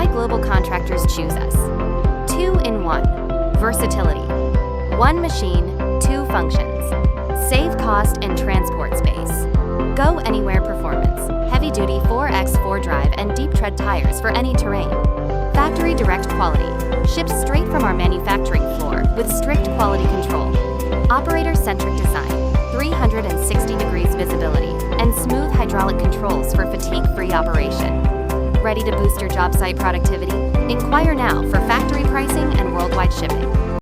why global contractors choose us. 2-in-1. Versatility. One machine, two functions. Save cost and transport space. Go anywhere performance. Heavy-duty 4x4 drive and deep tread tires for any terrain. Factory direct quality. Ships straight from our manufacturing floor with strict quality control. Operator-centric design. 360 degrees visibility and smooth hydraulic controls for fatigue-free operation. Ready to boost your job site productivity? Inquire now for factory pricing and worldwide shipping.